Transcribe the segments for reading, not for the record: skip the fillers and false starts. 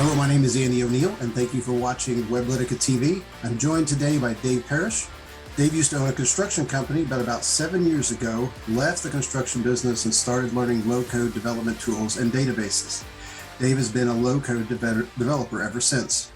Hello, my name is Andy O'Neill, and thank you for watching Weblytica TV. I'm joined today by Dave Parrish. Dave used to own a construction company, but about 7 years ago, left the construction business and started learning low-code development tools and databases. Dave has been a low-code developer ever since.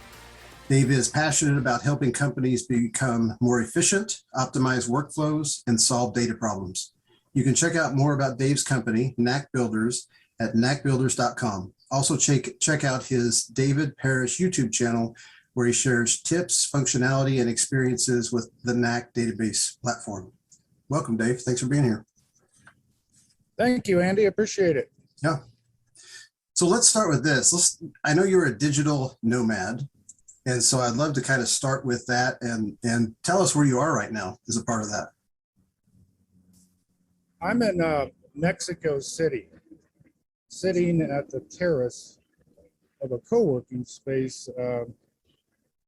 Dave is passionate about helping companies become more efficient, optimize workflows, and solve data problems. You can check out more about Dave's company, Knack Builders, at knackbuilders.com. Also check out his David Parrish YouTube channel, where he shares tips, functionality, and experiences with the Knack database platform. Welcome, Dave. Thanks for being here. Thank you, Andy. Appreciate it. Yeah. So let's start with this. I know you're a digital nomad, and so I'd love to kind of start with that and tell us where you are right now as a part of that. I'm in Mexico City, sitting at the terrace of a co-working space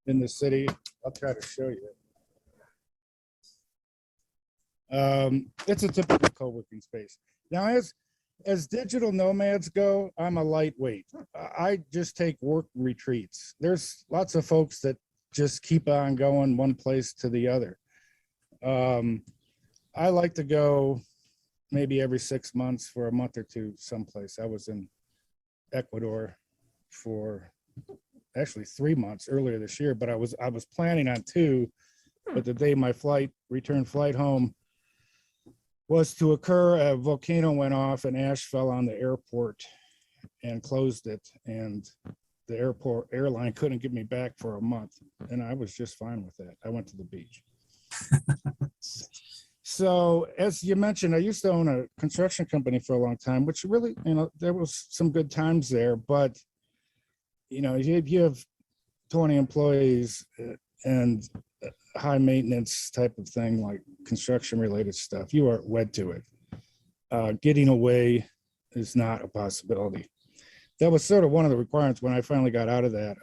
in the city. I'll try to show you it. It's a typical co-working space. Now, as digital nomads go, I'm a lightweight. I just take work retreats. There's lots of folks that just keep on going one place to the other. I like to go maybe every 6 months for a month or two someplace. I was in Ecuador for actually 3 months earlier this year, but I was planning on 2, but the day my return flight home was to occur, a volcano went off and ash fell on the airport and closed it, and the airline couldn't get me back for a month, and I was just fine with that. I went to the beach. So as you mentioned, I used to own a construction company for a long time, which really, there was some good times there, but you have 20 employees and high maintenance type of thing, like construction related stuff, you are wed to it. Getting away is not a possibility. That was sort of one of the requirements when I finally got out of that,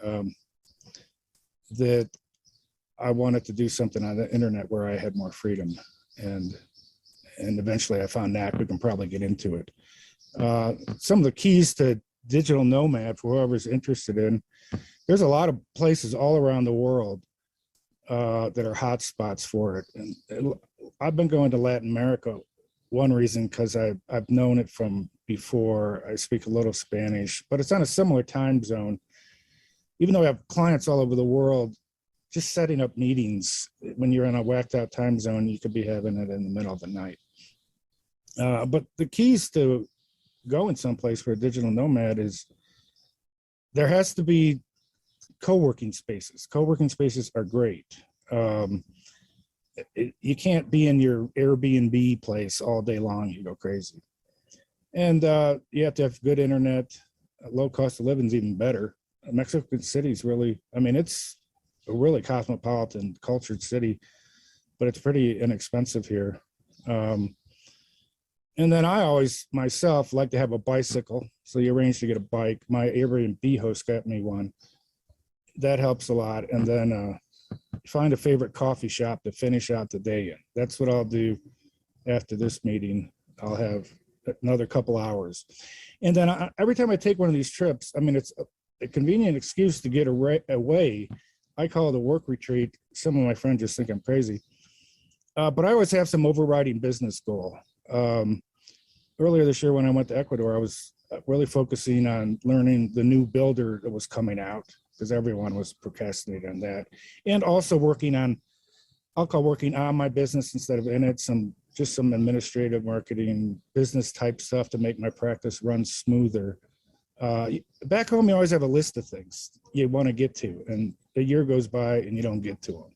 that I wanted to do something on the internet where I had more freedom. And eventually I found Knack. We can probably get into it. Some of the keys to digital nomad, for whoever's interested in, there's a lot of places all around the world that are hot spots for it. And I've been going to Latin America. One reason, because I've known it from before. I speak a little Spanish, but it's on a similar time zone. Even though I have clients all over the world, just setting up meetings when you're in a whacked out time zone, you could be having it in the middle of the night. But the keys to going someplace for a digital nomad is there has to be co-working spaces. Co-working spaces are great. You can't be in your Airbnb place all day long, you go crazy. And you have to have good internet. Low cost of living is even better. Mexico City is really, it's a really cosmopolitan, cultured city, but it's pretty inexpensive here. And then I always myself like to have a bicycle, so you arrange to get a bike. My Airbnb host got me one. That helps a lot. And then find a favorite coffee shop to finish out the day in. That's what I'll do after this meeting. I'll have another couple hours, and then every time I take one of these trips, it's a convenient excuse to get away. I call it a work retreat. Some of my friends just think I'm crazy. But I always have some overriding business goal. Earlier this year when I went to Ecuador, I was really focusing on learning the new builder that was coming out, because everyone was procrastinating on that. And also working on my business instead of in it, some administrative marketing, business type stuff to make my practice run smoother. Back home, you always have a list of things you want to get to, and a year goes by and you don't get to them.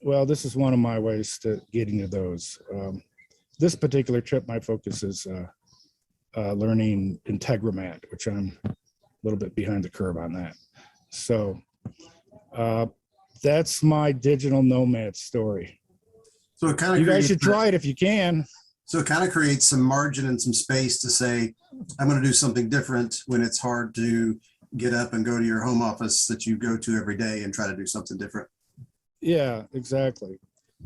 Well, this is one of my ways to getting to those. This particular trip, my focus is learning Integromat, which I'm a little bit behind the curve on that. So that's my digital nomad story. So it kind of you guys should try it if you can. So it kind of creates some margin and some space to say, I'm going to do something different when it's hard to get up and go to your home office that you go to every day and try to do something different. Yeah, exactly.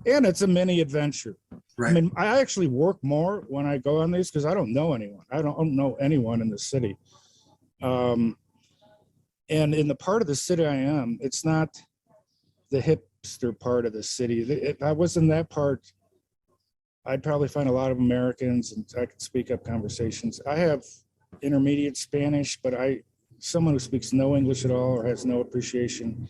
And it's a mini adventure. Right. I actually work more when I go on these because I don't know anyone. I don't know anyone in the city. And in the part of the city I am, it's not the hipster part of the city. If I was in that part, I'd probably find a lot of Americans and I could speak up conversations. I have intermediate Spanish, but someone who speaks no English at all or has no appreciation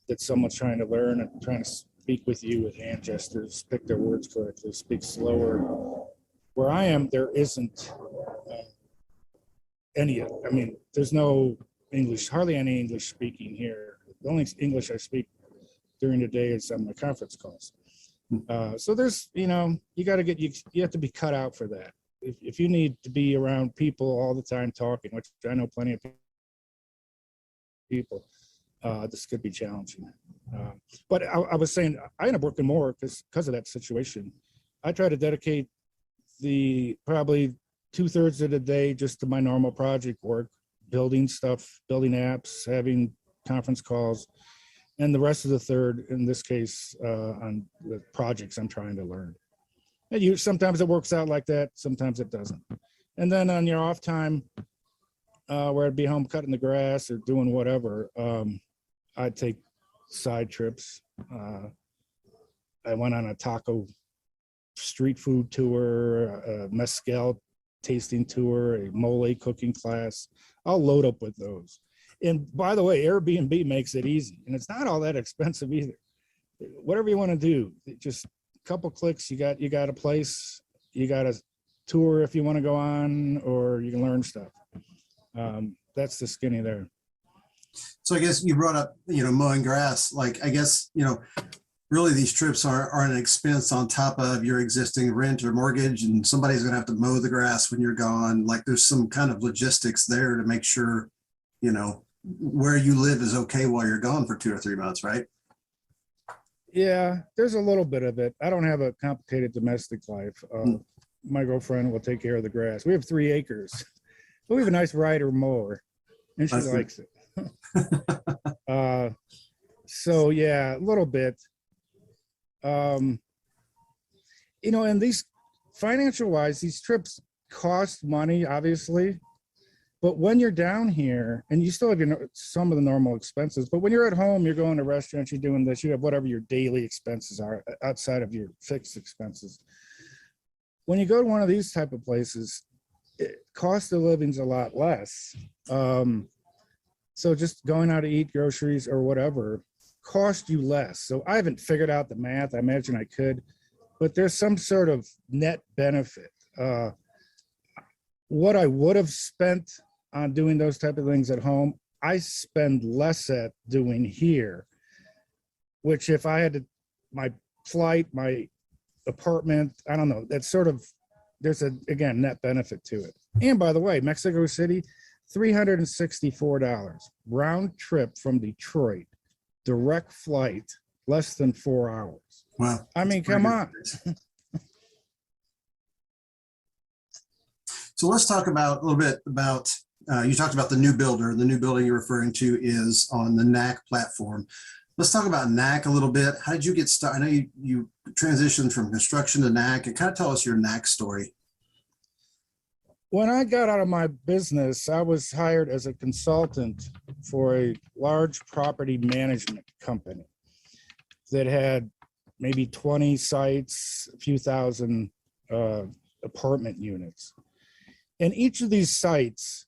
that someone's trying to learn and trying to speak with you with hand gestures, pick their words correctly, speak slower. Where I am, there isn't there's no English, hardly any English speaking here. The only English I speak during the day is on my conference calls. So there's, you have to be cut out for that. If you need to be around people all the time talking, which I know plenty of people, this could be challenging. But I was saying, I end up working more because of that situation. I try to dedicate probably 2/3 of the day just to my normal project work, building stuff, building apps, having conference calls, and the rest of the third, in this case, on the projects I'm trying to learn. And sometimes it works out like that, sometimes it doesn't. And then on your off time, where I'd be home cutting the grass or doing whatever, I'd take side trips. I went on a taco street food tour, a mezcal tasting tour, a mole cooking class. I'll load up with those. And by the way, Airbnb makes it easy, and it's not all that expensive either. Whatever you want to do, just a couple clicks, you got a place, you got a tour if you want to go on, or you can learn stuff. That's the skinny there. So I guess you brought up, mowing grass. Like, I guess, really these trips are an expense on top of your existing rent or mortgage, and somebody's going to have to mow the grass when you're gone. Like, there's some kind of logistics there to make sure, where you live is okay while you're gone for 2 or 3 months, right? Yeah, there's a little bit of it. I don't have a complicated domestic life. My girlfriend will take care of the grass. We have 3 acres. But we have a nice rider mower, and she likes it. So yeah, a little bit. And these financial wise, these trips cost money, obviously. But when you're down here, and you still have some of the normal expenses, but when you're at home, you're going to restaurants, you're doing this, you have whatever your daily expenses are outside of your fixed expenses. When you go to one of these type of places, cost of living's a lot less. So just going out to eat, groceries or whatever, cost you less. So I haven't figured out the math. I imagine I could, but there's some sort of net benefit. What I would have spent on doing those type of things at home, I spend less at doing here, which if I had my flight, my apartment, I don't know, that's sort of, there's again, net benefit to it. And by the way, Mexico City, $364 round trip from Detroit, direct flight, less than 4 hours. Wow. I mean, come on. So let's talk about a little bit about, you talked about the new building you're referring to is on the Knack platform. Let's talk about Knack a little bit. How did you get started? I know you transitioned from construction to Knack, and kind of tell us your Knack story. When I got out of my business, I was hired as a consultant for a large property management company that had maybe 20 sites, a few thousand apartment units. And each of these sites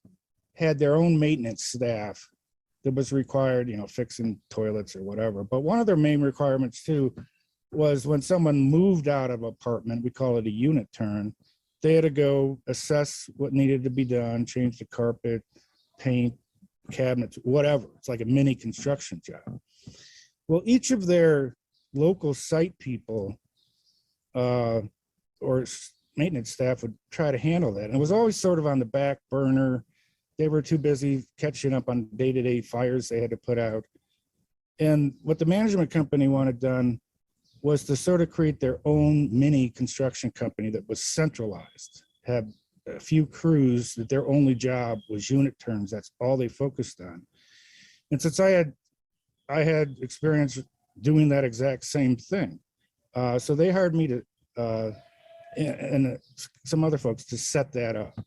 had their own maintenance staff that was required, fixing toilets or whatever. But one of their main requirements too was when someone moved out of an apartment, we call it a unit turn, they had to go assess what needed to be done, change the carpet, paint, cabinets, whatever. It's like a mini construction job. Well, each of their local site people or maintenance staff would try to handle that. And it was always sort of on the back burner. They were too busy catching up on day-to-day fires they had to put out. And what the management company wanted done was to sort of create their own mini construction company that was centralized, had a few crews that their only job was unit turns. That's all they focused on. And since I had experience doing that exact same thing, so they hired me to and some other folks to set that up,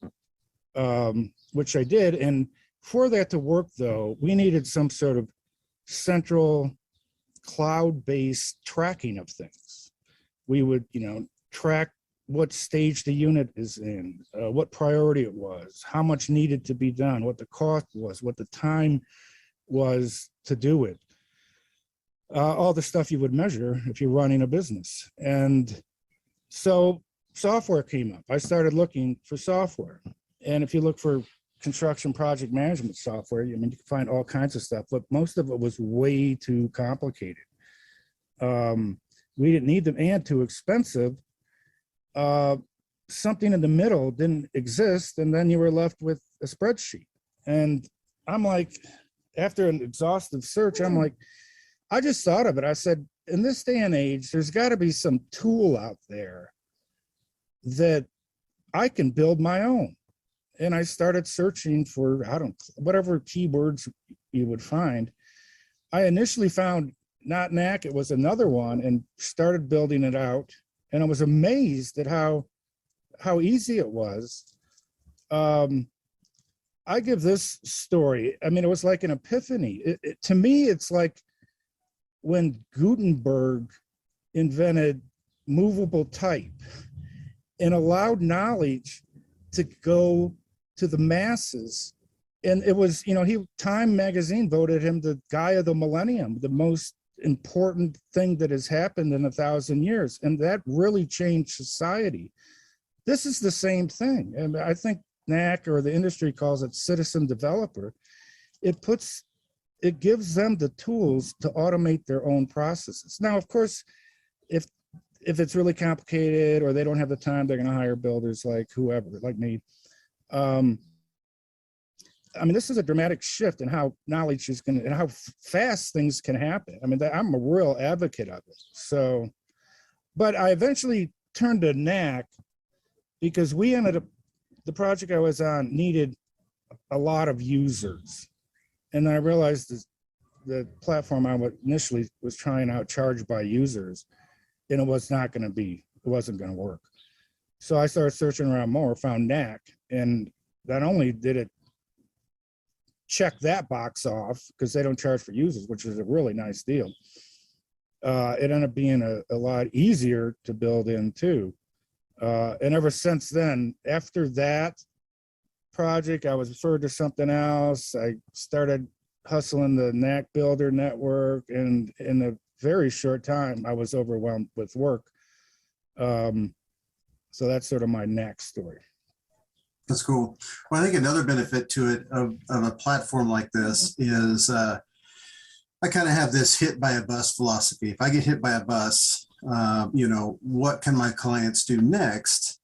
which I did. And For that to work, though, we needed some sort of central cloud-based tracking of things. We would, track what stage the unit is in, what priority it was, how much needed to be done, what the cost was, what the time was to do it. All the stuff you would measure if you're running a business. And so software came up. I started looking for software. And if you look for construction project management software, you can find all kinds of stuff, but most of it was way too complicated. We didn't need them and too expensive. Something in the middle didn't exist, and then you were left with a spreadsheet. And I'm like, after an exhaustive search, I'm like, I just thought of it. I said, in this day and age, there's got to be some tool out there that I can build my own. And I started searching for, whatever keywords you would find. I initially found not Knack, it was another one, and started building it out. And I was amazed at how easy it was. I give this story. It was like an epiphany. To me, it's like when Gutenberg invented movable type and allowed knowledge to go to the masses. And it was, Time magazine voted him the guy of the millennium, the most important thing that has happened in 1,000 years. And that really changed society. This is the same thing. And I think Knack, or the industry calls it citizen developer. It gives them the tools to automate their own processes. Now, of course, if it's really complicated or they don't have the time, they're going to hire builders like whoever, like me. This is a dramatic shift in how knowledge is going to, and how fast things can happen. I'm a real advocate of it. So, but I eventually turned to Knack because the project I was on needed a lot of users. And then I realized the platform I initially was trying out charged by users, and it wasn't going to work. So I started searching around more, found Knack, and not only did it check that box off, because they don't charge for users, which is a really nice deal, it ended up being a lot easier to build in too. And ever since then, after that project, I was referred to something else. I started hustling the Knack Builder Network, and in a very short time, I was overwhelmed with work. So that's sort of my Knack story. That's cool. Well, I think another benefit to it of a platform like this is I kind of have this hit by a bus philosophy. If I get hit by a bus, what can my clients do next?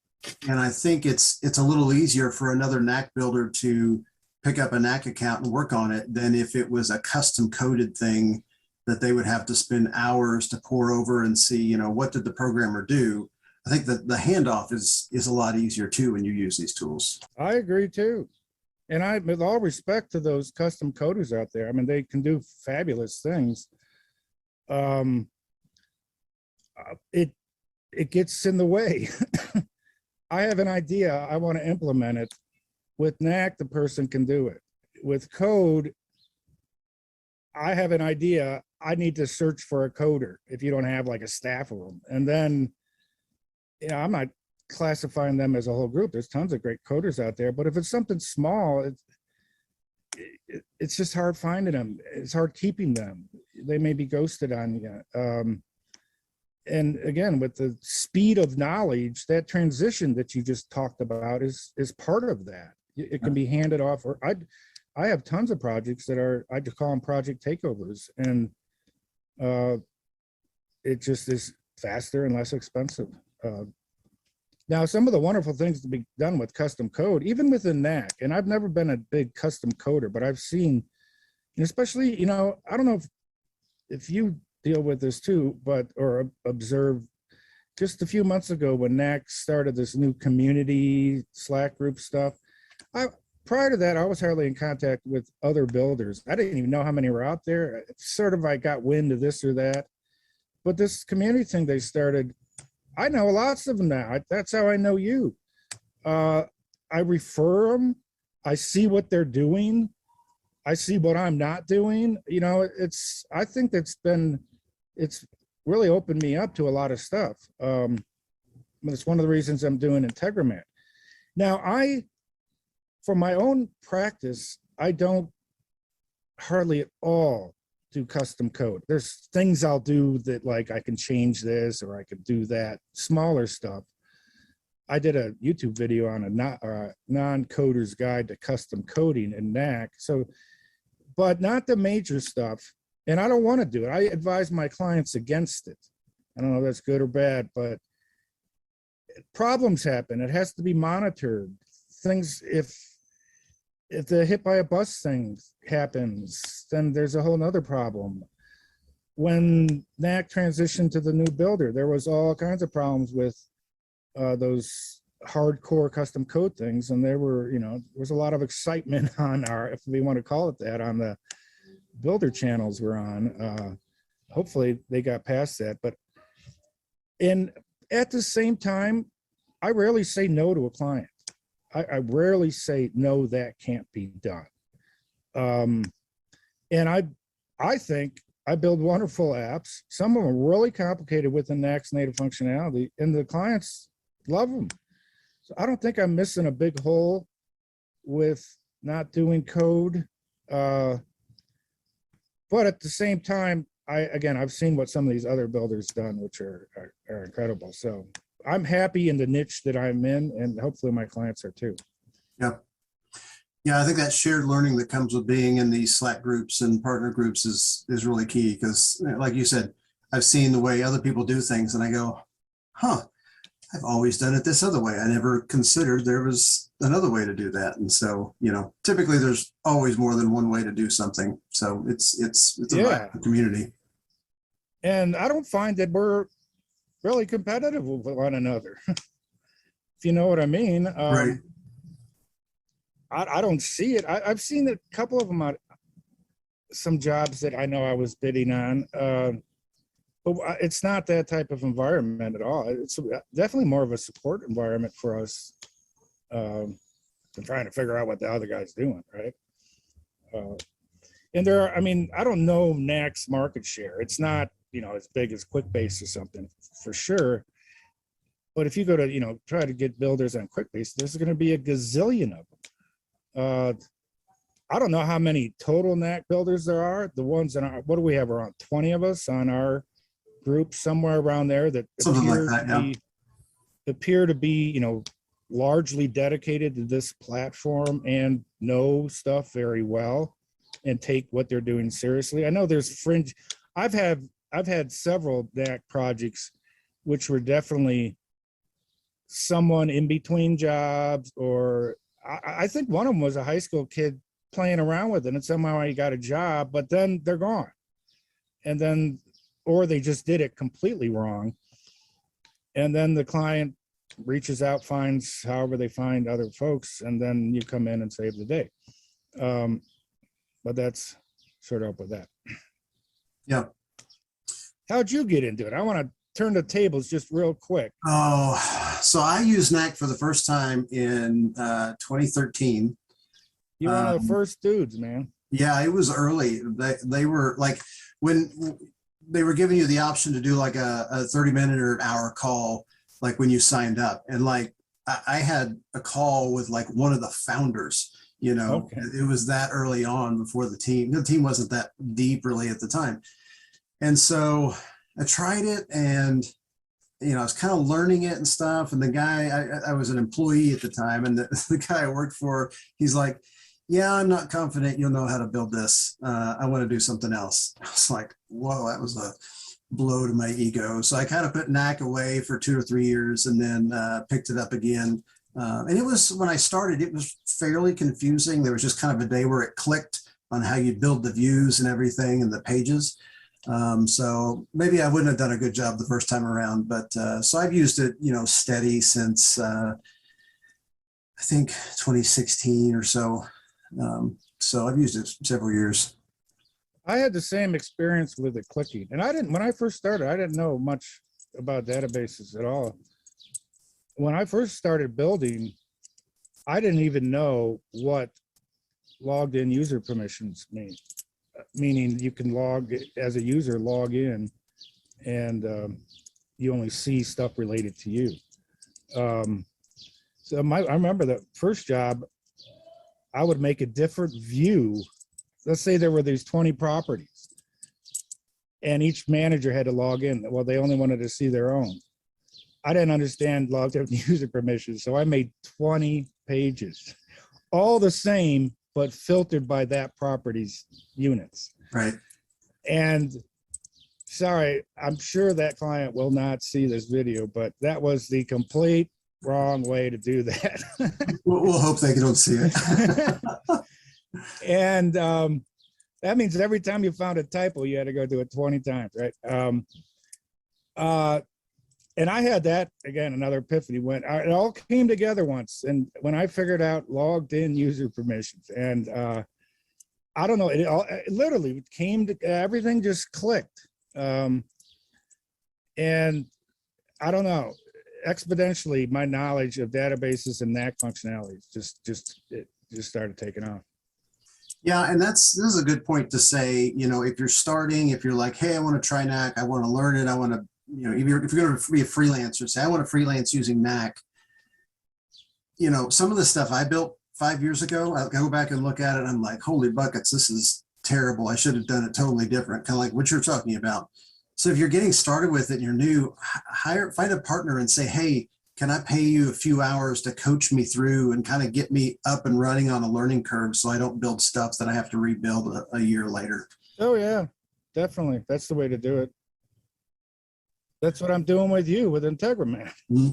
And I think it's a little easier for another Knack builder to pick up a Knack account and work on it than if it was a custom coded thing that they would have to spend hours to pour over and see, what did the programmer do? I think that the handoff is a lot easier too when you use these tools. I agree too. And with all respect to those custom coders out there, they can do fabulous things. It gets in the way. I have an idea, I want to implement it. With Knack, the person can do it. With code, I have an idea, I need to search for a coder if you don't have like a staff of them. And then, I'm not classifying them as a whole group. There's tons of great coders out there, but if it's something small, it's just hard finding them. It's hard keeping them. They may be ghosted on you. And again, with the speed of knowledge, that transition that you just talked about is part of that. It can be handed off, or I have tons of projects that I just call them project takeovers, and it just is faster and less expensive. Now, some of the wonderful things to be done with custom code, even within Knack, and I've never been a big custom coder, but I've seen, and especially, I don't know if you deal with this too, or observe, just a few months ago when Knack started this new community Slack group stuff. Prior to that, I was hardly in contact with other builders. I didn't even know how many were out there. I got wind of this or that. But this community thing they started, I know lots of them now. That's how I know you. I refer them. I see what they're doing. I see what I'm not doing. You know, I think it's really opened me up to a lot of stuff. It's one of the reasons I'm doing Integromat. Now, for my own practice, I don't hardly at all do custom code. There's things I'll do that, like, I can change this or I could do that, smaller stuff. I did a YouTube video on a non-coder's guide to custom coding in Knack. So, but not the major stuff. And I don't want to do it. I advise my clients against it. I don't know if that's good or bad, but problems happen. It has to be monitored. Things, if the hit by a bus thing happens, then there's a whole nother problem. When Knack transitioned to the new builder, there was all kinds of problems with those hardcore custom code things. And there was a lot of excitement on if we want to call it that, on the builder channels we're on. Hopefully they got past that. But at the same time, I rarely say no to a client. I rarely say, no, that can't be done. And I think I build wonderful apps. Some of them are really complicated with the Knack's native functionality, and the clients love them. So I don't think I'm missing a big hole with not doing code. But at the same time, I've seen what some of these other builders done, which are incredible. So I'm happy in the niche that I'm in, and hopefully my clients are too. Yeah. Yeah, I think that shared learning that comes with being in these Slack groups and partner groups is really key, because like you said, I've seen the way other people do things and I go, huh, I've always done it this other way. I never considered there was another way to do that. And so, typically there's always more than one way to do something. So it's a vibrant community. And I don't find that we're really competitive with one another, if you know what I mean. Right. I don't see it. I've seen a couple of them on some jobs that I know I was bidding on, but it's not that type of environment at all. It's definitely more of a support environment for us than trying to figure out what the other guy's doing, right? And I don't know Knack's market share. It's not, as big as QuickBase or something, for sure. But if you go to, try to get builders on QuickBase, there's going to be a gazillion of them. I don't know how many total Knack builders there are. The ones in what do we have, around 20 of us on our group, somewhere around there, that appear to be, largely dedicated to this platform and know stuff very well and take what they're doing seriously. I know there's fringe. I've had several Knack projects which were definitely someone in between jobs, or I think one of them was a high school kid playing around with it, and somehow he got a job, but then they're gone. And then, or they just did it completely wrong. And then the client reaches out, finds however they find other folks, and then you come in and save the day. But that's sort of up with that. Yeah. How'd you get into it? I want to turn the tables just real quick. Oh, so I used Knack for the first time in 2013. You're one of the first dudes, man. Yeah, it was early. They were like, when they were giving you the option to do like a 30-minute or an hour call, like when you signed up. And like, I had a call with like one of the founders, Okay. It was that early on before the team wasn't that deep really at the time. And so I tried it, and I was kind of learning it and stuff. And the guy, I was an employee at the time, and the guy I worked for, he's like, yeah, I'm not confident you'll know how to build this. I want to do something else. I was like, whoa, that was a blow to my ego. So I kind of put Knack away for 2 or 3 years, and then picked it up again. And it was, when I started, it was fairly confusing. There was just kind of a day where it clicked on how you build the views and everything and the pages. So maybe I wouldn't have done a good job the first time around, but so I've used it, steady since I think 2016 or so. So I've used it several years. I had the same experience with the clicking, and when I first started, I didn't know much about databases at all. When I first started building, I didn't even know what logged in user permissions mean? Meaning you can as a user, log in, and you only see stuff related to you. So I remember the first job, I would make a different view. Let's say there were these 20 properties and each manager had to log in. Well, they only wanted to see their own. I didn't understand logged in user permissions. So I made 20 pages, all the same, but filtered by that property's units. Right. And sorry, I'm sure that client will not see this video, but that was the complete wrong way to do that. We'll hope they don't see it. And that means every time you found a typo, you had to go do it 20 times, right? And I had that, again, another epiphany when it all came together once. And when I figured out logged in user permissions, and I don't know, it literally came to, everything just clicked. And I don't know, exponentially, my knowledge of databases and Knack functionalities just started taking off. Yeah, and this is a good point to say, you know, if you're starting, if you're like, hey, I want to try Knack, I want to learn it, I want to, you know, if you're going to be a freelancer, say I want to freelance using Knack, you know, some of the stuff I built 5 years ago, I'll go back and look at it, and I'm like, holy buckets, this is terrible. I should have done it totally different, kind of like what you're talking about. So if you're getting started with it and you're new, find a partner and say, hey, can I pay you a few hours to coach me through and kind of get me up and running on a learning curve so I don't build stuff that I have to rebuild a year later? Oh yeah, definitely. That's the way to do it. That's what I'm doing with you with Integromat. Mm-hmm.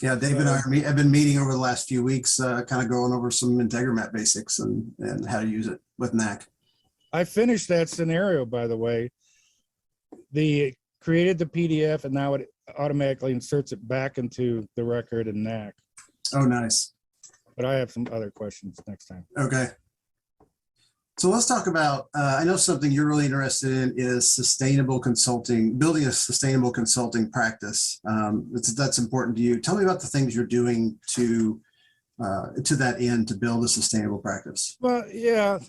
Yeah, Dave and I have been meeting over the last few weeks, kind of going over some Integromat basics and how to use it with Knack. I finished that scenario, by the way. Created the PDF, and now it automatically inserts it back into the record in Knack. Oh, nice. But I have some other questions next time. Okay. So let's talk about, I know something you're really interested in is sustainable consulting, building a sustainable consulting practice. That's important to you. Tell me about the things you're doing to that end to build a sustainable practice. Well, yeah.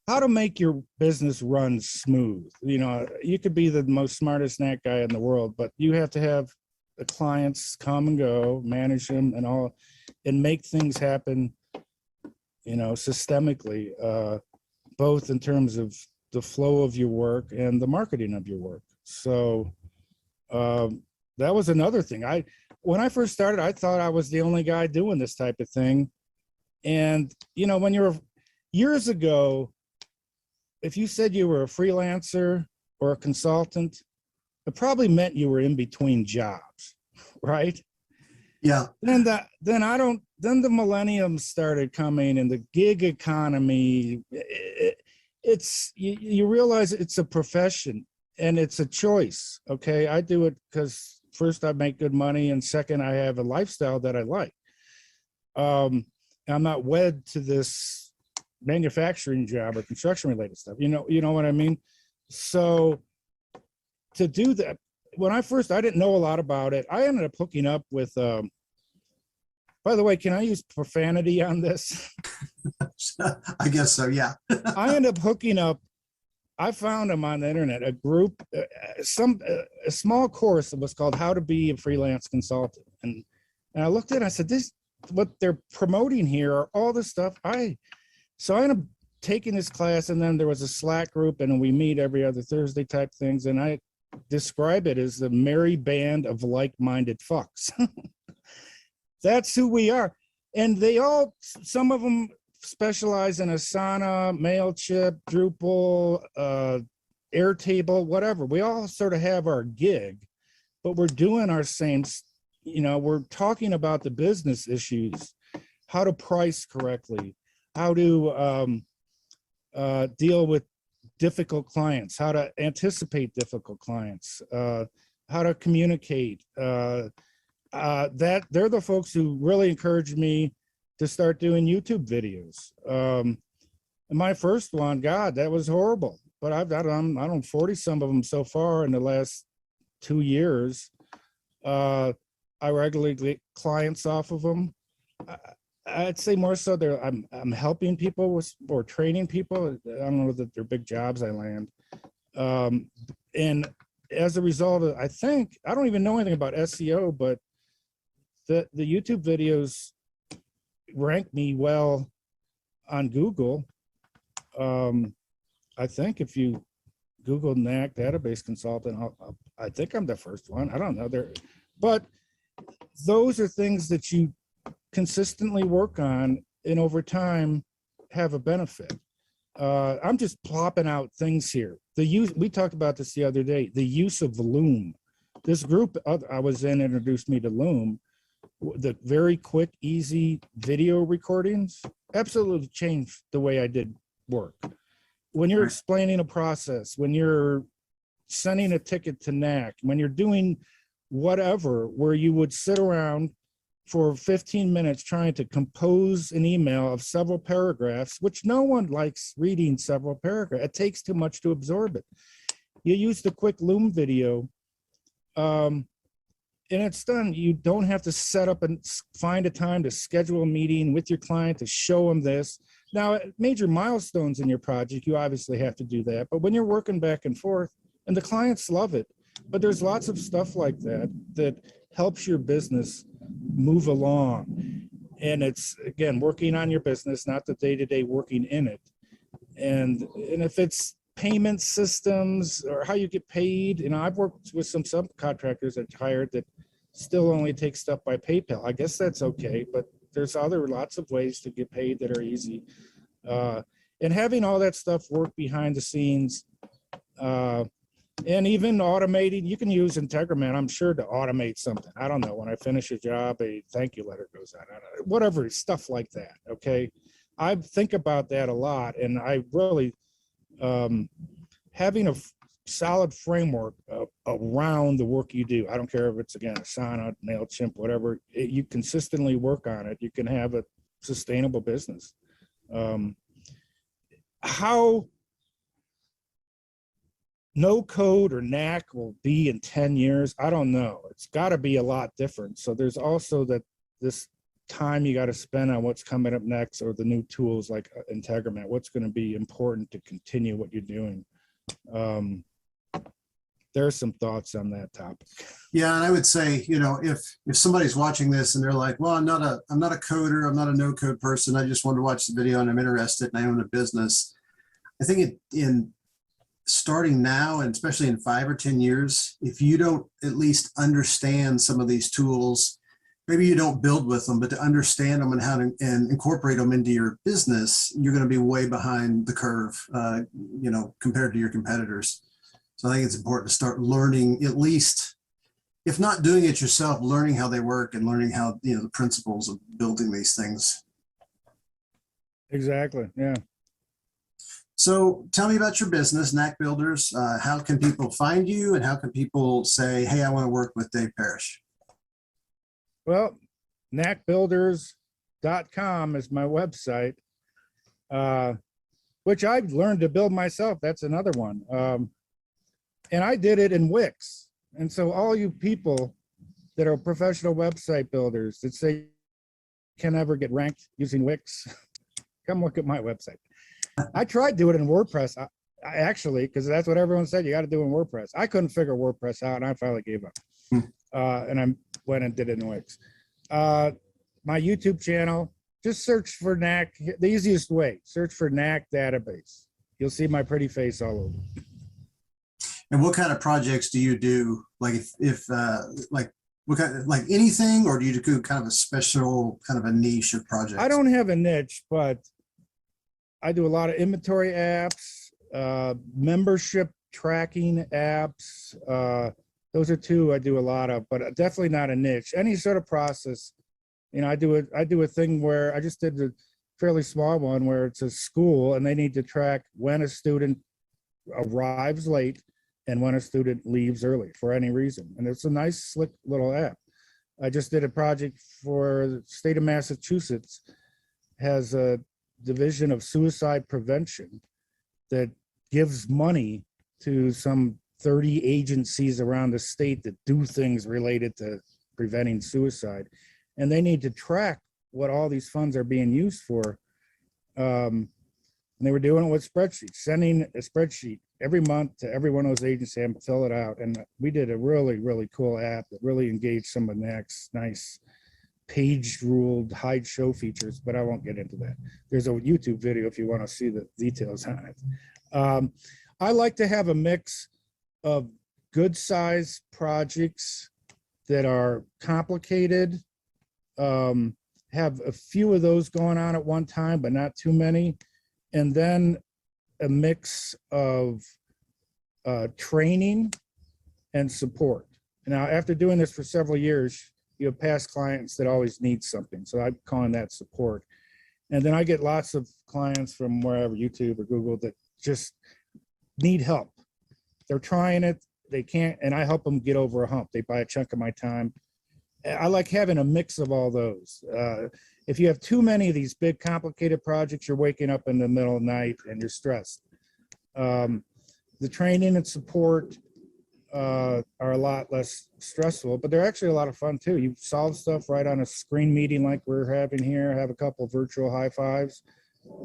How to make your business run smooth. You know, you could be the most smartest Knack guy in the world, but you have to have the clients come and go, manage them and all, and make things happen, you know, systemically, both in terms of the flow of your work and the marketing of your work. So that was another thing. When I first started, I thought I was the only guy doing this type of thing. And, you know, when you're years ago, if you said you were a freelancer or a consultant, it probably meant you were in between jobs, right? Yeah. Then the millennium started coming and the gig economy. You realize it's a profession and it's a choice. Okay, I do it because first I make good money, and second I have a lifestyle that I like. I'm not wed to this manufacturing job or construction related stuff. You know what I mean? So to do that, when I didn't know a lot about it. I ended up hooking up with, by the way, can I use profanity on this? I guess so, yeah. I ended up hooking up, I found them on the internet, a group, a small course that was called How to Be a Freelance Consultant. And I looked at it, I said, what they're promoting here are all the stuff So I ended up taking this class, and then there was a Slack group, and we meet every other Thursday type things. And I describe it as the merry band of like-minded fucks. That's who we are. And some of them specialize in Asana, MailChimp, Drupal, Airtable, whatever. We all sort of have our gig, but we're doing our same, you know, we're talking about the business issues, how to price correctly, how to deal with difficult clients, how to anticipate difficult clients, how to communicate. They're the folks who really encouraged me to start doing YouTube videos. And my first one, God, that was horrible. But I've done, I don't know, 40 some of them so far in the last 2 years. I regularly get clients off of them. I'd say more so there. I'm helping people with or training people. I don't know that they're big jobs I land. And as a result of, I think, I don't even know anything about SEO, but the YouTube videos rank me well on Google. I think if you Google Knack database consultant, I think I'm the first one. I don't know there, but those are things that you consistently work on and over time have a benefit. I'm just plopping out things here. We talked about this the other day, the use of Loom. This group I was in introduced me to Loom. The very quick, easy video recordings absolutely changed the way I did work. When you're explaining a process, when you're sending a ticket to Knack, when you're doing whatever, where you would sit around for 15 minutes trying to compose an email of several paragraphs, which no one likes reading several paragraphs. It takes too much to absorb it. You use the quick Loom video, and it's done. You don't have to set up and find a time to schedule a meeting with your client to show them this. Now, at major milestones in your project, you obviously have to do that. But when you're working back and forth, and the clients love it, but there's lots of stuff like that that helps your business move along. And it's, again, working on your business, not the day-to-day working in it. And if it's payment systems or how you get paid, I've worked with some subcontractors that hired that still only take stuff by PayPal. I guess that's okay, but there's lots of ways to get paid that are easy. And having all that stuff work behind the scenes, and even automating, you can use Integromat, I'm sure, to automate something. I don't know, when I finish a job, a thank you letter goes out, whatever, stuff like that, okay? I think about that a lot, and I really, having a solid framework around the work you do, I don't care if it's, again, Asana, MailChimp, whatever, you consistently work on it, you can have a sustainable business. How no code or Knack will be in 10 years, I don't know. It's got to be a lot different. So there's also this time you got to spend on what's coming up next, or the new tools like Integromat, what's going to be important to continue what you're doing. There's some thoughts on that topic. Yeah, and I would say, if somebody's watching this and they're like, well, I'm not a coder, I'm not a no code person, I just want to watch the video and I'm interested and I own a business. I think in starting now, and especially in 5 or 10 years, if you don't at least understand some of these tools, maybe you don't build with them, but to understand them and how to incorporate them into your business, you're going to be way behind the curve, compared to your competitors. So I think it's important to start learning, at least, if not doing it yourself, learning how they work and learning how, the principles of building these things. Exactly, yeah. So tell me about your business, Knack Builders. How can people find you, and how can people say, hey, I want to work with Dave Parrish? Well, knackbuilders.com is my website, which I've learned to build myself. That's another one. And I did it in Wix. And so all you people that are professional website builders that say can never get ranked using Wix, come look at my website. I tried doing it in WordPress. I actually, because that's what everyone said, you got to do in WordPress. I couldn't figure WordPress out, and I finally gave up. And I went and did it in Wix. My YouTube channel, just search for Knack. The easiest way, search for Knack database. You'll see my pretty face all over. And what kind of projects do you do? Like what kind of, like anything, or do you do kind of a special, kind of a niche of projects? I don't have a niche, but I do a lot of inventory apps, membership tracking apps. Those are two I do a lot of, but definitely not a niche. Any sort of process, I do a thing where I just did a fairly small one where it's a school and they need to track when a student arrives late and when a student leaves early for any reason. And it's a nice, slick little app. I just did a project for the state of Massachusetts, has a division of suicide prevention that gives money to some 30 agencies around the state that do things related to preventing suicide. And they need to track what all these funds are being used for. And they were doing it with spreadsheets, sending a spreadsheet every month to every one of those agencies and fill it out. And we did a really, really cool app that really engaged some of Knack's nice page ruled hide show features, but I won't get into that. There's a YouTube video if you want to see the details on it. I like to have a mix of good size projects that are complicated, have a few of those going on at one time, but not too many. And then a mix of training and support. Now, after doing this for several years, you have past clients that always need something. So I'm calling that support. And then I get lots of clients from wherever, YouTube or Google, that just need help. They're trying it, they can't, and I help them get over a hump. They buy a chunk of my time. I like having a mix of all those. If you have too many of these big complicated projects, you're waking up in the middle of the night and you're stressed. The training and support are a lot less stressful, but they're actually a lot of fun too. You solve stuff right on a screen meeting like we're having here, have a couple of virtual high fives,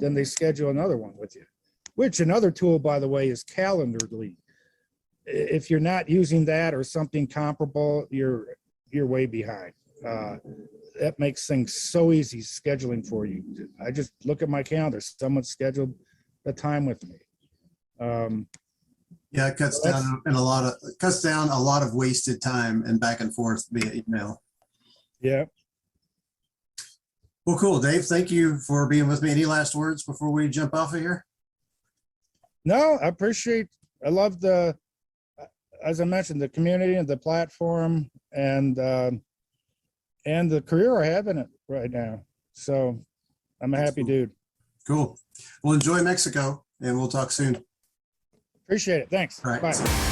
then they schedule another one with you. Which another tool, by the way, is Calendly. If you're not using that or something comparable, you're way behind. That makes things so easy scheduling for you. I just look at my calendar. Someone scheduled a time with me. Yeah, it cuts down a lot of wasted time and back and forth via email. Yeah. Well, cool, Dave. Thank you for being with me. Any last words before we jump off of here? No, I love as I mentioned, the community and the platform and the career I have in it right now. So I'm a happy dude. Cool. Well, enjoy Mexico and we'll talk soon. Appreciate it. Thanks. All right. Bye.